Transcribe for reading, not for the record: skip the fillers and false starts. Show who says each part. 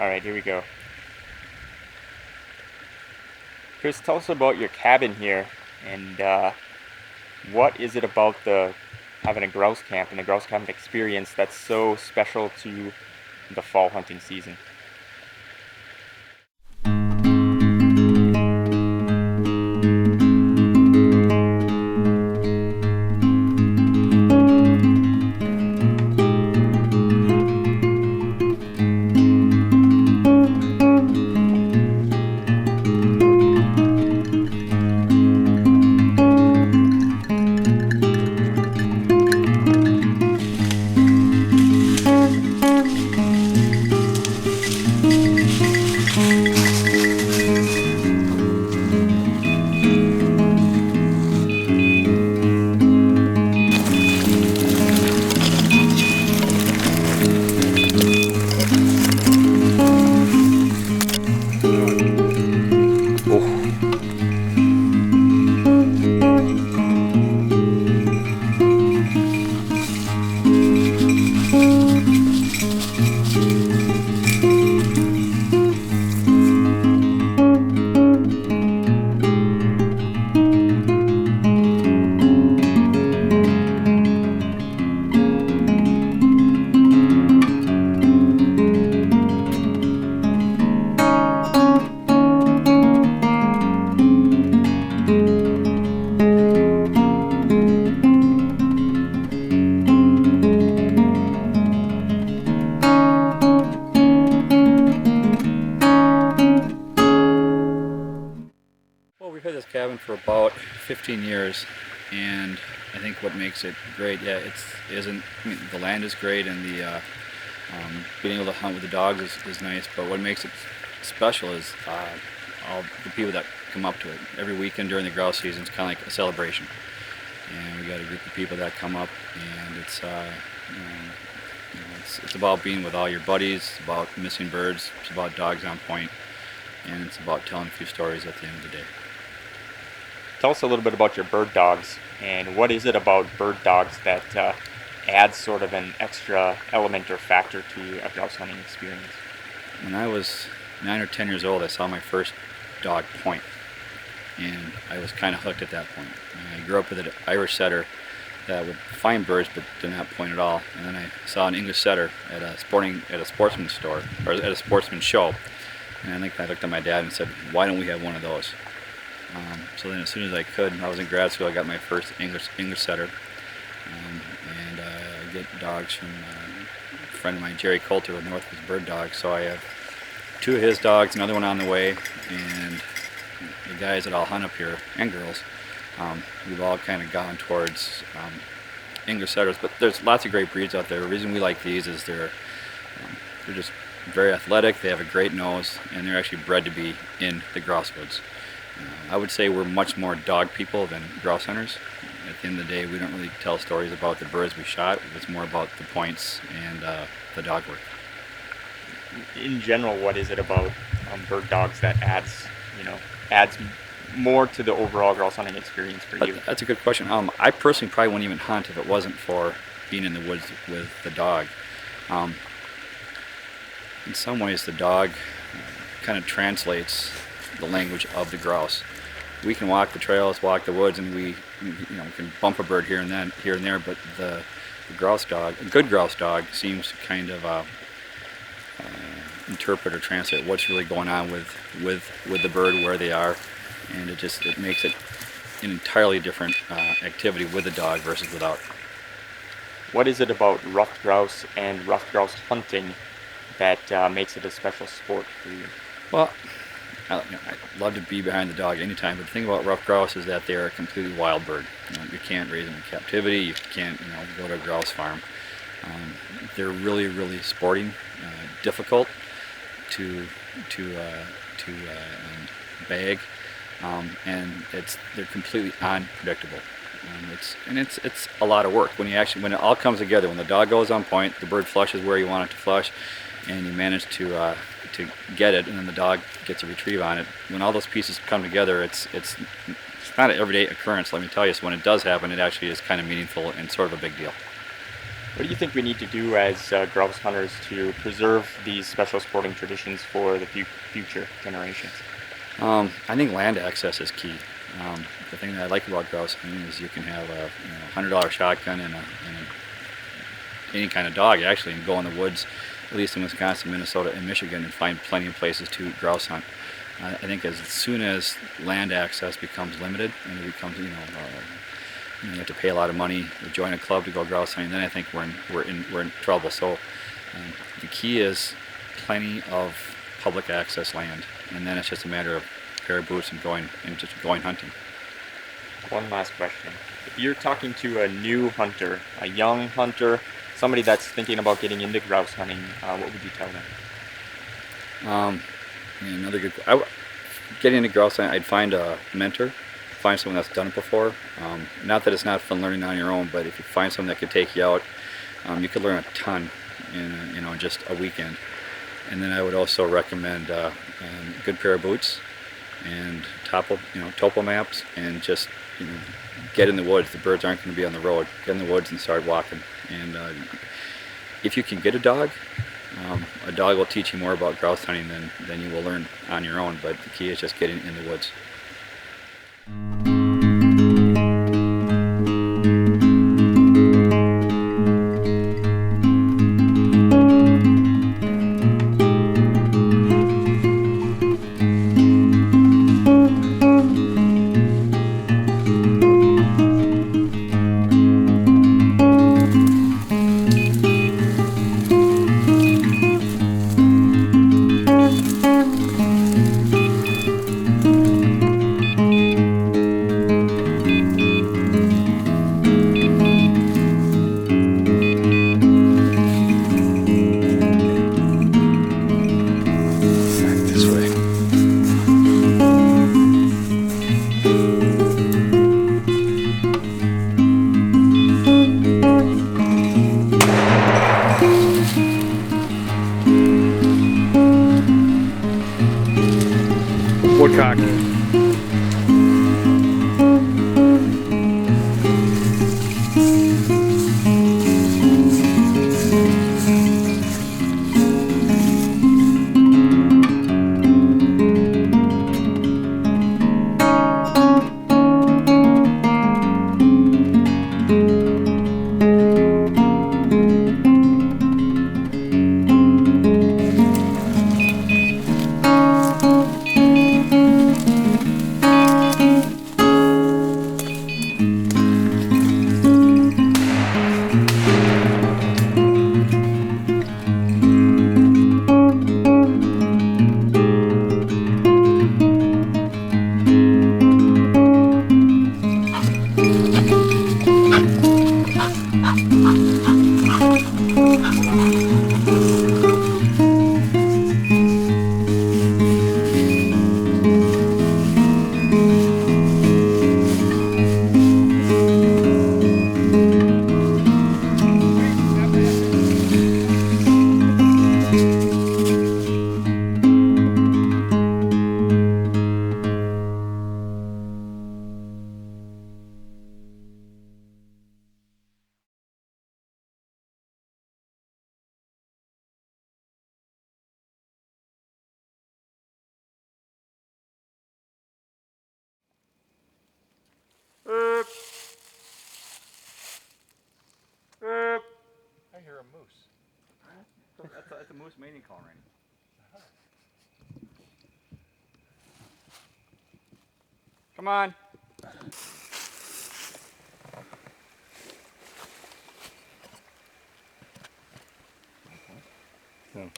Speaker 1: All right, here we go. Chris, tell us about your cabin here, and what is it about the having a grouse camp and the grouse camp experience that's so special to the fall hunting season?
Speaker 2: We've had this cabin for about 15 years, and I think what makes it great, the land is great, and the being able to hunt with the dogs is nice, but what makes it special is all the people that come up to it. Every weekend during the grouse season, it's kind of like a celebration, and we got a group of people that come up, and it's about being with all your buddies, it's about missing birds, it's about dogs on point, and it's about telling a few stories at the end of the day.
Speaker 1: Tell us a little bit about your bird dogs, and what is it about bird dogs that adds sort of an extra element or factor to a grouse hunting experience?
Speaker 2: When I was 9 or 10 years old, I saw my first dog point, and I was kind of hooked at that point. I grew up with an Irish setter that would find birds but did not point at all, and then I saw an English setter at a sportsman's store, or at a sportsman's show, and I think I looked at my dad and said, "Why don't we have one of those?" So then as soon as I could, I was in grad school, I got my first English setter, and I get dogs from a friend of mine, Jerry Coulter with Northwoods Bird Dogs. So I have 2 of his dogs, another one on the way, and the guys that all hunt up here, and girls, we've all kind of gone towards English setters, but there's lots of great breeds out there. The reason we like these is they're just very athletic, they have a great nose, and they're actually bred to be in the grouse woods. I would say we're much more dog people than grouse hunters. At the end of the day, we don't really tell stories about the birds we shot. It's more about the points and the dog work.
Speaker 1: In general, what is it about bird dogs that adds more to the overall grouse hunting experience for you?
Speaker 2: That's a good question. I personally probably wouldn't even hunt if it wasn't for being in the woods with the dog. In some ways, the dog kind of translates the language of the grouse. We can walk the trails, walk the woods, and we can bump a bird here and there, but the grouse dog, a good grouse dog, seems to kind of interpret or translate what's really going on with the bird, where they are, and it makes it an entirely different activity with the dog versus without.
Speaker 1: What is it about ruffed grouse and ruffed grouse hunting that makes it a special sport for you?
Speaker 2: Well, I'd love to be behind the dog anytime, but the thing about ruffed grouse is that they're a completely wild bird. You can't raise them in captivity. You can't, go to a grouse farm. They're really, really sporting, difficult to bag, and they're completely unpredictable. It's a lot of work when it all comes together. When the dog goes on point, the bird flushes where you want it to flush, and you manage to get it, and then the dog gets a retrieve on it. When all those pieces come together, it's not an everyday occurrence, let me tell you. So when it does happen, it actually is kind of meaningful and sort of a big deal.
Speaker 1: What do you think we need to do as grouse hunters to preserve these special sporting traditions for the future generations?
Speaker 2: I think land access is key. The thing that I like about grouse hunting is you can have a $100 shotgun and any kind of dog actually, and go in the woods, at least in Wisconsin, Minnesota, and Michigan, and find plenty of places to grouse hunt. I think as soon as land access becomes limited and it becomes, you have to pay a lot of money to join a club to go grouse hunting, then I think we're in trouble. So the key is plenty of public access land, and then it's just a matter of a pair of boots and just going hunting.
Speaker 1: One last question. If you're talking to a new hunter, a young hunter, somebody that's thinking about getting into grouse hunting, what would you tell them?
Speaker 2: Another good. Getting into grouse hunting, I'd find a mentor, find someone that's done it before. Not that it's not fun learning on your own, but if you find someone that could take you out, you could learn a ton in just a weekend. And then I would also recommend a good pair of boots and topo maps, and just get in the woods. The birds aren't going to be on the road. Get in the woods and start walking. And if you can get a dog will teach you more about grouse hunting than you will learn on your own, but the key is just getting in the woods. Woodcock.
Speaker 1: I hear a moose.
Speaker 2: That's a moose mating call, Randy. Come on.
Speaker 1: No.